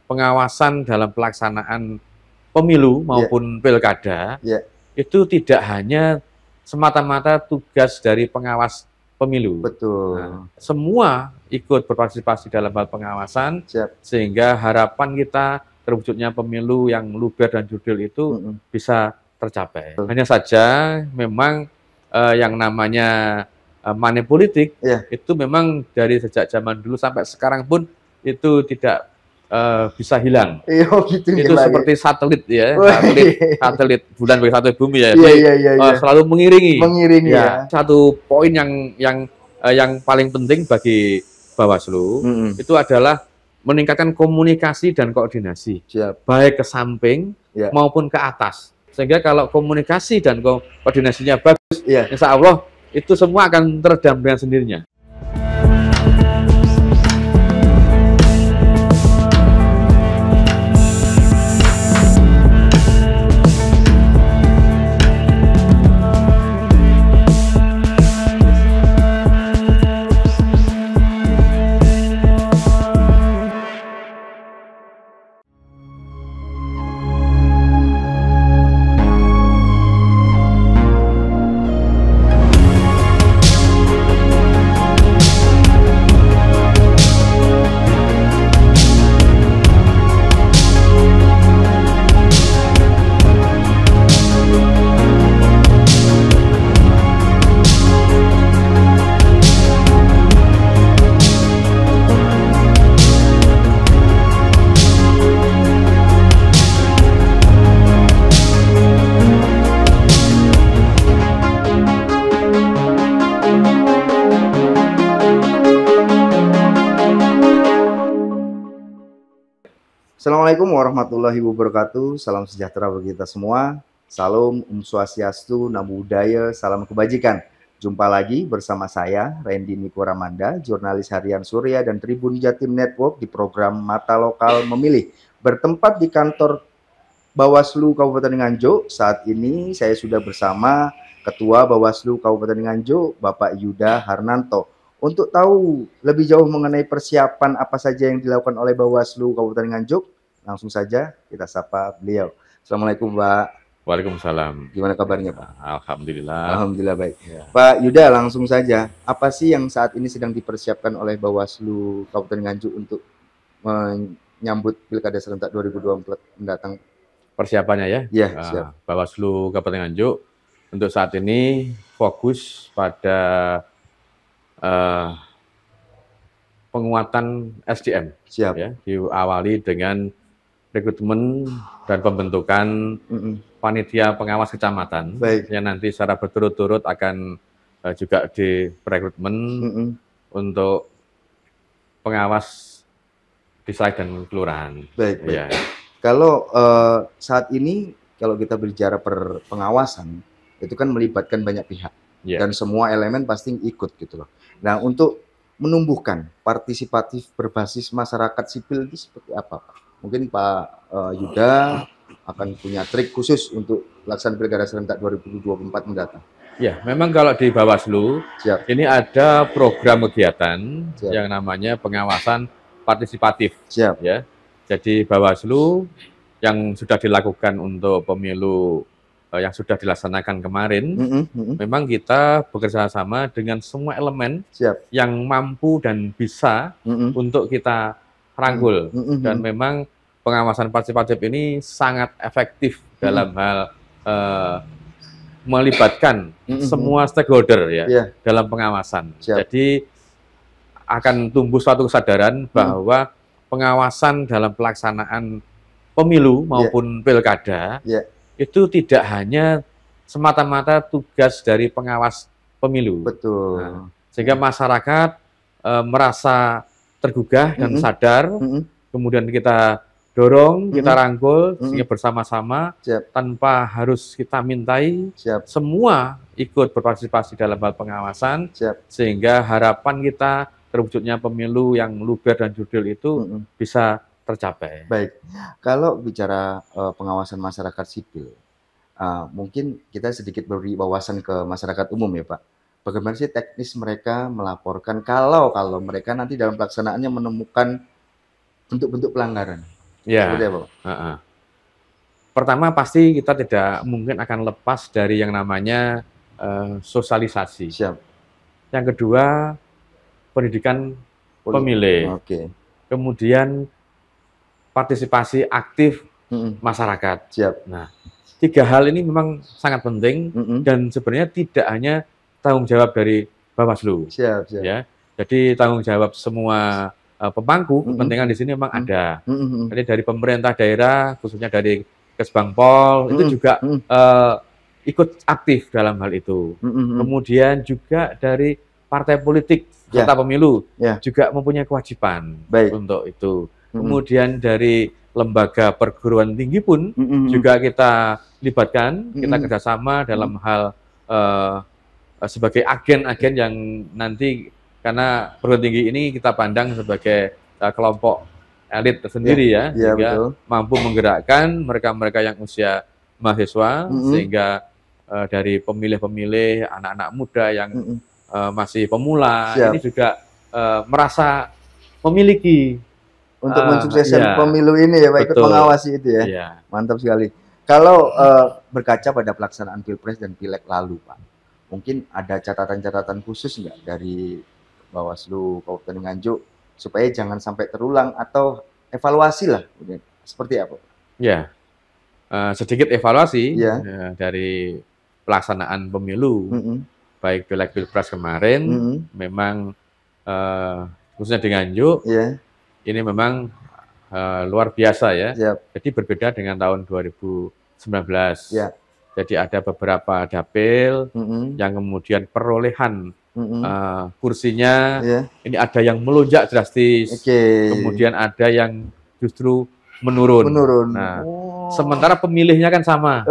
pengawasan dalam pelaksanaan pemilu maupun pilkada itu tidak hanya semata-mata tugas dari pengawas pemilu. Betul. Nah, semua ikut berpartisipasi dalam hal pengawasan, sehingga harapan kita terwujudnya pemilu yang luber dan jurdil itu bisa tercapai. Hanya saja memang yang namanya money politik itu memang dari sejak zaman dulu sampai sekarang pun itu tidak bisa hilang. Itu seperti satelit ya, satelit bulan bagi satelit bumi ya. Selalu mengiringi. Satu poin yang paling penting bagi Bawaslu itu adalah meningkatkan komunikasi dan koordinasi, baik ke samping maupun ke atas. Sehingga kalau komunikasi dan koordinasinya bagus, insya Allah itu semua akan teredam dengan sendirinya. Assalamualaikum warahmatullahi wabarakatuh. Salam sejahtera bagi kita semua. Salam Om Swastiastu, Namo Buddhaya, salam kebajikan. Jumpa lagi bersama saya, Randy Niko Ramanda, jurnalis harian Surya dan Tribun Jatim Network di program Mata Lokal Memilih. Bertempat di kantor Bawaslu Kabupaten Nganjuk. Saat ini saya sudah bersama Ketua Bawaslu Kabupaten Nganjuk, Bapak Yuda Harnanto. Untuk tahu lebih jauh mengenai persiapan apa saja yang dilakukan oleh Bawaslu Kabupaten Nganjuk, langsung saja kita sapa beliau. Assalamualaikum, Pak. Waalaikumsalam. Gimana kabarnya, Pak? Alhamdulillah. Alhamdulillah baik. Pak Yuda, langsung saja. Apa sih yang saat ini sedang dipersiapkan oleh Bawaslu Kabupaten Nganjuk untuk menyambut Pilkada serentak 2024 mendatang? Persiapannya ya? Iya, siap. Bawaslu Kabupaten Nganjuk untuk saat ini fokus pada penguatan SDM, ya, diawali dengan rekrutmen dan pembentukan panitia pengawas kecamatan yang nanti secara berturut-turut akan juga direkrutmen untuk pengawas desa dan kelurahan. Baik. Kalau saat ini kalau kita berbicara pengawasan itu kan melibatkan banyak pihak dan semua elemen pasti ikut gitu loh. Nah, untuk menumbuhkan partisipatif berbasis masyarakat sipil itu seperti apa, Pak? Mungkin Pak Yuda akan punya trik khusus untuk pelaksanaan Pilkada serentak 2024 mendatang. Ya, memang kalau di Bawaslu ini ada program kegiatan yang namanya pengawasan partisipatif. Ya, jadi Bawaslu yang sudah dilakukan untuk pemilu yang sudah dilaksanakan kemarin, memang kita bekerja sama dengan semua elemen yang mampu dan bisa untuk kita rangkul. Dan memang pengawasan partisipatif ini sangat efektif dalam hal melibatkan semua stakeholder dalam pengawasan. Jadi akan tumbuh suatu kesadaran bahwa pengawasan dalam pelaksanaan pemilu maupun pilkada itu tidak hanya semata-mata tugas dari pengawas pemilu. Betul. Nah, sehingga masyarakat merasa tergugah dan sadar, kemudian kita dorong, kita rangkul, sehingga bersama-sama tanpa harus kita mintai, semua ikut berpartisipasi dalam hal pengawasan, sehingga harapan kita terwujudnya pemilu yang luber dan jurdil itu bisa tercapai. Baik, kalau bicara pengawasan masyarakat sipil, mungkin kita sedikit beri wawasan ke masyarakat umum ya, Pak. Bagaimana sih teknis mereka melaporkan kalau mereka nanti dalam pelaksanaannya menemukan bentuk-bentuk pelanggaran? Ya. Seperti apa? Pertama pasti kita tidak mungkin akan lepas dari yang namanya sosialisasi. Siap. Yang kedua, pendidikan pemilih. Oke. Kemudian partisipasi aktif masyarakat. Siap. Nah, 3 hal ini memang sangat penting dan sebenarnya tidak hanya tanggung jawab dari Bawaslu. Siap. Ya. Jadi tanggung jawab semua pemangku kepentingan di sini memang ada. Jadi dari pemerintah daerah, khususnya dari Kesbangpol, itu juga ikut aktif dalam hal itu. Kemudian juga dari partai politik serta pemilu juga mempunyai kewajiban untuk itu. Kemudian dari lembaga perguruan tinggi pun juga kita libatkan, kita kerjasama dalam hal sebagai agen-agen yang nanti, karena perguruan tinggi ini kita pandang sebagai kelompok elit tersendiri sehingga betul. Mampu menggerakkan mereka-mereka yang usia mahasiswa, sehingga dari pemilih-pemilih, anak-anak muda yang masih pemula, ini juga merasa memiliki untuk mensukseskan pemilu ini ya Pak, ikut mengawasi itu ya. Mantap sekali. Kalau berkaca pada pelaksanaan Pilpres dan Pileg lalu Pak, mungkin ada catatan-catatan khusus nggak dari Bawaslu Kabupaten Nganjuk supaya jangan sampai terulang atau evaluasi lah, seperti apa? Ya, sedikit evaluasi dari pelaksanaan pemilu, baik Pileg Pilpres kemarin, memang khususnya di Nganjuk, ini memang luar biasa ya. Jadi berbeda dengan tahun 2019. Jadi ada beberapa dapil yang kemudian perolehan kursinya ini ada yang melonjak drastis, kemudian ada yang justru menurun. Nah, sementara pemilihnya kan sama.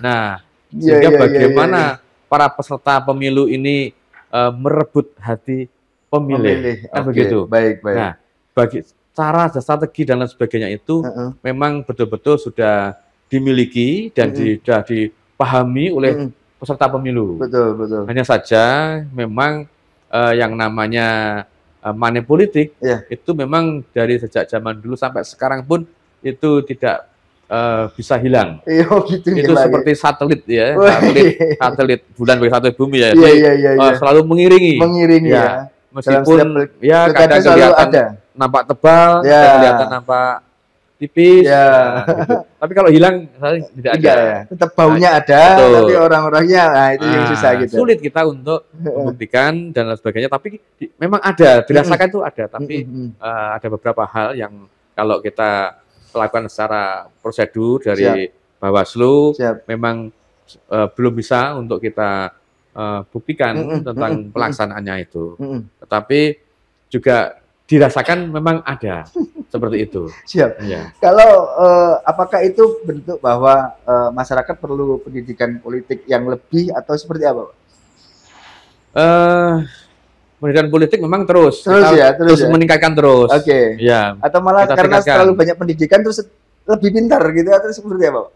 Nah, sehingga bagaimana para peserta pemilu ini merebut hati pemilih. Kan begitu. Nah, bagi cara, strategi dan lain sebagainya itu memang betul-betul sudah dimiliki dan sudah dipahami oleh peserta pemilu. Betul. Hanya saja memang yang namanya money politik itu memang dari sejak zaman dulu sampai sekarang pun itu tidak bisa hilang. Gitu itu ya, seperti satelit ya, satelit bulan bagi satelit bumi ya. Selalu mengiringi ya. Meskipun ya kadang kelihatan nampak tebal, kelihatan nampak tipis, gitu. Tapi kalau hilang tidak ada. Tetap baunya ada, tapi orang-orangnya itu yang susah gitu. Sulit kita untuk membuktikan dan lain sebagainya. Tapi memang ada, dirasakan itu ada. Tapi ada beberapa hal yang kalau kita lakukan secara prosedur dari Bawaslu, memang belum bisa untuk kita buktikan tentang pelaksanaannya itu. Tetapi juga dirasakan memang ada seperti itu. Kalau apakah itu bentuk bahwa masyarakat perlu pendidikan politik yang lebih atau seperti apa, Pak? Pendidikan politik memang terus meningkatkan terus. Atau malah karena terlalu banyak pendidikan terus lebih pintar gitu atau seperti apa, Pak?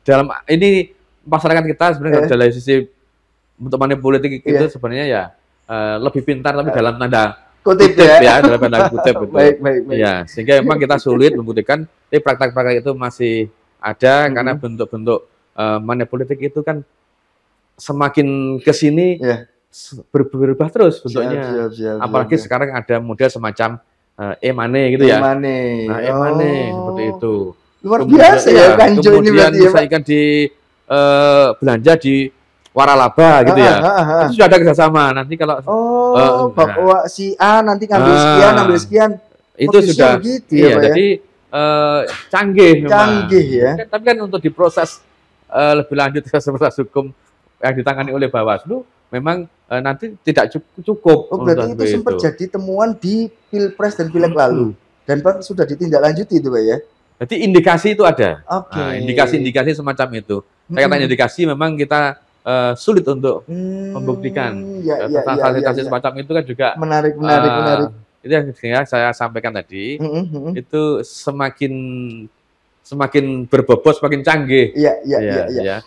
Dalam ini masyarakat kita sebenarnya dari sisi untuk money politik itu sebenarnya lebih pintar tapi dalam tanda kutip ya, dalam tanda kutip itu. Ya, sehingga memang kita sulit membuktikan, tapi praktek-praktek itu masih ada karena bentuk-bentuk money politik itu kan semakin ke sini berubah terus bentuknya. Apalagi sekarang ada model semacam e-money gitu ya. Nah, e-money seperti itu. Luar biasa ya Nganjuk ini berarti ya. Misalkan di belanja di waralaba gitu ya. Itu sudah ada kerjasama. Nanti kalau bahwa si A nanti ngambil sekian, itu sudah begitu ya, Pak, jadi canggih memang. Tapi kan untuk diproses lebih lanjut ke proses hukum yang ditangani oleh Bawaslu memang nanti tidak cukup. Berarti itu sempat jadi temuan di Pilpres dan Pileg lalu dan Pak sudah ditindaklanjuti itu Pak ya. Jadi indikasi itu ada. Indikasi-indikasi semacam itu. Saya kata indikasi memang kita sulit untuk membuktikan. Fasilitas semacam itu kan juga menarik. Itu yang saya sampaikan tadi. Itu semakin berbobot, semakin canggih. Iya.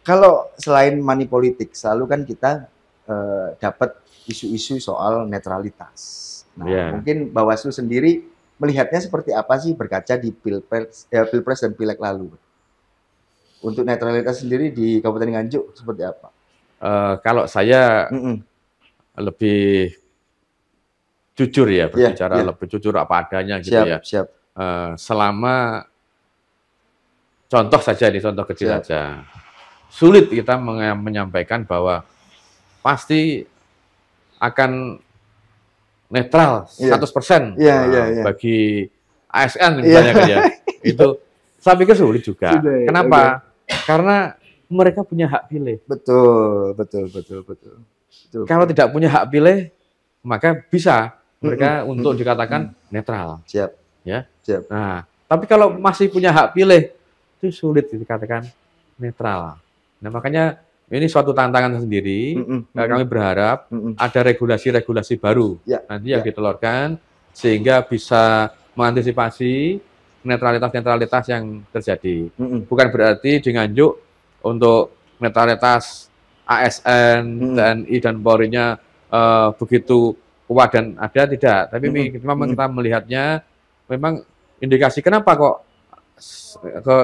Kalau selain money politik, selalu kan kita dapat isu-isu soal netralitas. Nah, mungkin Bawaslu sendiri melihatnya seperti apa sih berkaca di Pilpres dan Pileg lalu? Untuk netralitas sendiri di Kabupaten Nganjuk seperti apa? Kalau saya lebih jujur ya, berbicara lebih jujur apa adanya gitu ya. Selama contoh saja nih, contoh kecil aja. Sulit kita menyampaikan bahwa pasti akan netral 100% bagi ASN misalnya ya. Itu saya pikir sulit juga. Kenapa? Karena mereka punya hak pilih. Betul. Kalau tidak punya hak pilih, maka bisa mereka untuk dikatakan netral. Ya. Nah, tapi kalau masih punya hak pilih, itu sulit dikatakan netral. Nah, makanya ini suatu tantangan sendiri. Kami berharap ada regulasi-regulasi baru nanti yang ditelurkan sehingga bisa mengantisipasi netralitas-netralitas yang terjadi. Bukan berarti di Nganjuk untuk netralitas ASN, TNI dan Polri-nya begitu kuat dan ada, tidak. Tapi memang kita melihatnya memang indikasi kenapa kok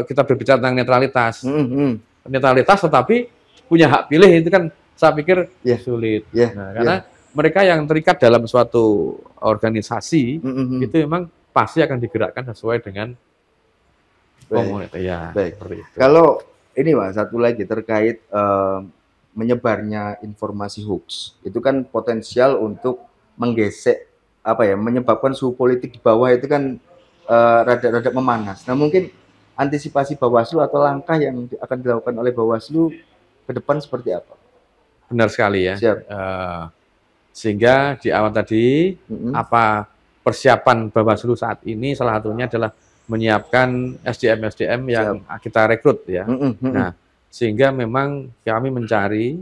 kita berbicara tentang netralitas. Netralitas tetapi punya hak pilih itu kan saya pikir sulit. Nah, karena mereka yang terikat dalam suatu organisasi itu memang pasti akan digerakkan sesuai dengan komunitas. Seperti itu. Kalau ini Mas, satu lagi terkait menyebarnya informasi hoax, itu kan potensial untuk menggesek menyebabkan suhu politik di bawah itu kan rada-rada memanas. Nah, mungkin antisipasi Bawaslu atau langkah yang akan dilakukan oleh Bawaslu ke depan seperti apa? Benar sekali ya. Sehingga di awal tadi apa persiapan Bawaslu saat ini salah satunya adalah menyiapkan SDM-SDM yang kita rekrut ya. Nah, sehingga memang kami mencari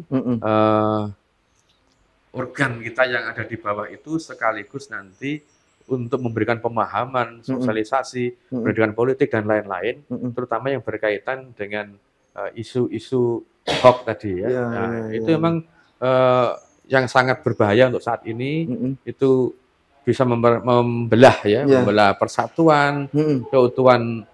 organ kita yang ada di bawah itu sekaligus nanti untuk memberikan pemahaman, sosialisasi, pendidikan politik dan lain-lain, terutama yang berkaitan dengan isu-isu hoax tadi ya. Itu memang yang sangat berbahaya untuk saat ini. Itu bisa membelah ya, membelah persatuan, keutuhan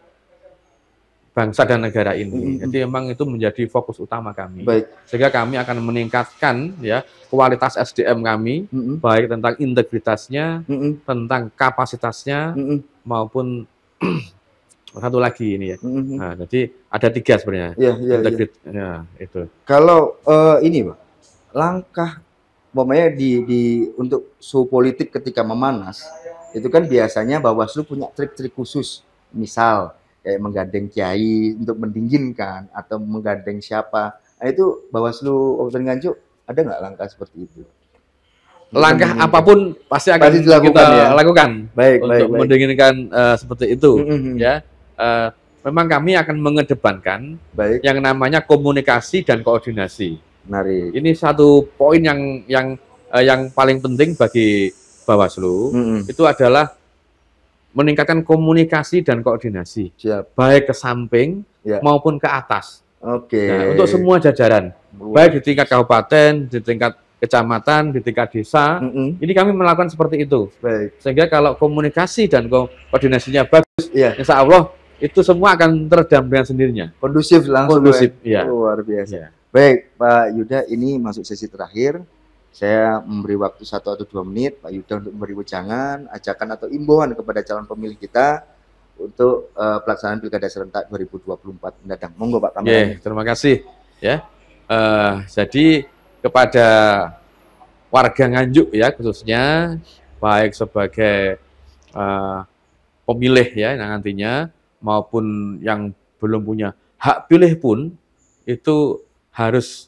bangsa dan negara ini. Jadi memang itu menjadi fokus utama kami. Sehingga kami akan meningkatkan ya kualitas SDM kami, baik tentang integritasnya, tentang kapasitasnya, maupun satu lagi ini ya. Nah, jadi ada 3 sebenarnya. Ya, itu. Kalau ini Pak, langkah untuk suhu politik ketika memanas, itu kan biasanya Bawaslu punya trik-trik khusus. Misal kayak menggandeng kiai untuk mendinginkan atau menggandeng siapa. Nah, itu Bawaslu Kabupaten Nganjuk ada nggak langkah seperti itu? Langkah apapun pasti akan kita lakukan untuk mendinginkan seperti itu. Ya, memang kami akan mengedepankan yang namanya komunikasi dan koordinasi. Ini satu poin yang paling penting bagi Bawaslu. Itu adalah meningkatkan komunikasi dan koordinasi, baik ke samping maupun ke atas. Nah, untuk semua jajaran, baik di tingkat kabupaten, di tingkat kecamatan, di tingkat desa, ini kami melakukan seperti itu. Sehingga kalau komunikasi dan koordinasinya bagus, insya Allah itu semua akan teredam dengan sendirinya. Kondusif langsung. Luar biasa. Baik, Pak Yuda, ini masuk sesi terakhir. Saya memberi waktu 1 atau 2 menit Pak Yuda untuk memberi wejangan, ajakan atau imbauan kepada calon pemilih kita untuk pelaksanaan Pilkada serentak 2024 mendatang. Monggo Pak kameranya. Terima kasih ya. Jadi kepada warga Nganjuk ya khususnya, baik sebagai pemilih ya nantinya maupun yang belum punya hak pilih pun itu harus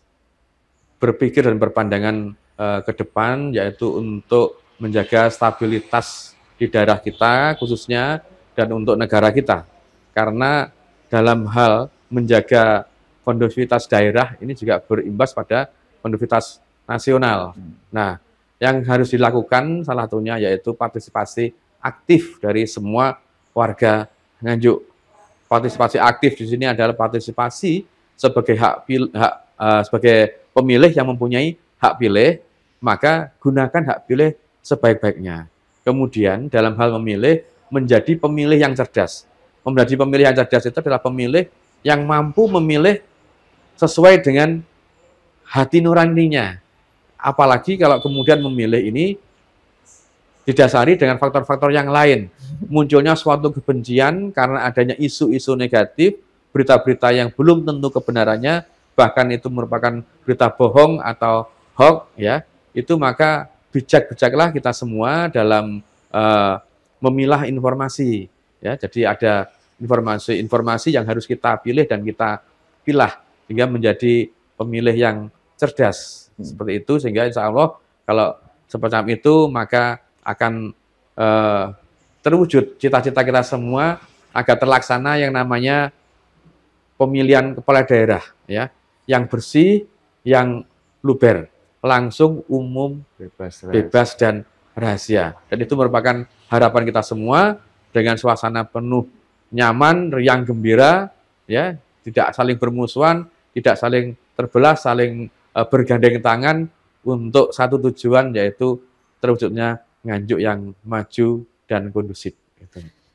berpikir dan berpandangan ke depan, yaitu untuk menjaga stabilitas di daerah kita khususnya dan untuk negara kita. Karena dalam hal menjaga kondusivitas daerah ini juga berimbas pada kondusivitas nasional. Nah, yang harus dilakukan salah satunya yaitu partisipasi aktif dari semua warga Nganjuk. Partisipasi aktif di sini adalah partisipasi sebagai sebagai pemilih yang mempunyai hak pilih, maka gunakan hak pilih sebaik-baiknya. Kemudian dalam hal memilih, menjadi pemilih yang cerdas. Menjadi pemilih yang cerdas itu adalah pemilih yang mampu memilih sesuai dengan hati nuraninya. Apalagi kalau kemudian memilih ini didasari dengan faktor-faktor yang lain. Munculnya suatu kebencian karena adanya isu-isu negatif, berita-berita yang belum tentu kebenarannya, bahkan itu merupakan berita bohong atau hoax, ya, itu maka bijak-bijaklah kita semua dalam memilah informasi. Ya, jadi ada informasi-informasi yang harus kita pilih dan kita pilah sehingga menjadi pemilih yang cerdas. Seperti itu, sehingga insya Allah kalau seperti itu maka akan terwujud cita-cita kita semua agar terlaksana yang namanya pemilihan kepala daerah, ya, yang bersih, yang luber, langsung, umum, bebas dan rahasia. Dan itu merupakan harapan kita semua dengan suasana penuh nyaman, riang, gembira, ya, tidak saling bermusuhan, tidak saling terbelah, saling bergandeng tangan untuk satu tujuan, yaitu terwujudnya Nganjuk yang maju dan kondusif.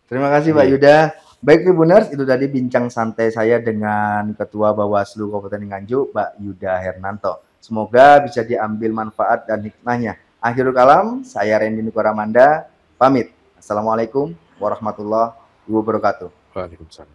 Terima kasih Pak Yuda. Baik Tribuners, itu tadi bincang santai saya dengan Ketua Bawaslu Kabupaten Nganjuk, Pak Yuda Hernanto. Semoga bisa diambil manfaat dan hikmahnya. Akhirul kalam, saya Randy Nukoramanda, pamit. Assalamualaikum warahmatullahi wabarakatuh. Waalaikumsalam.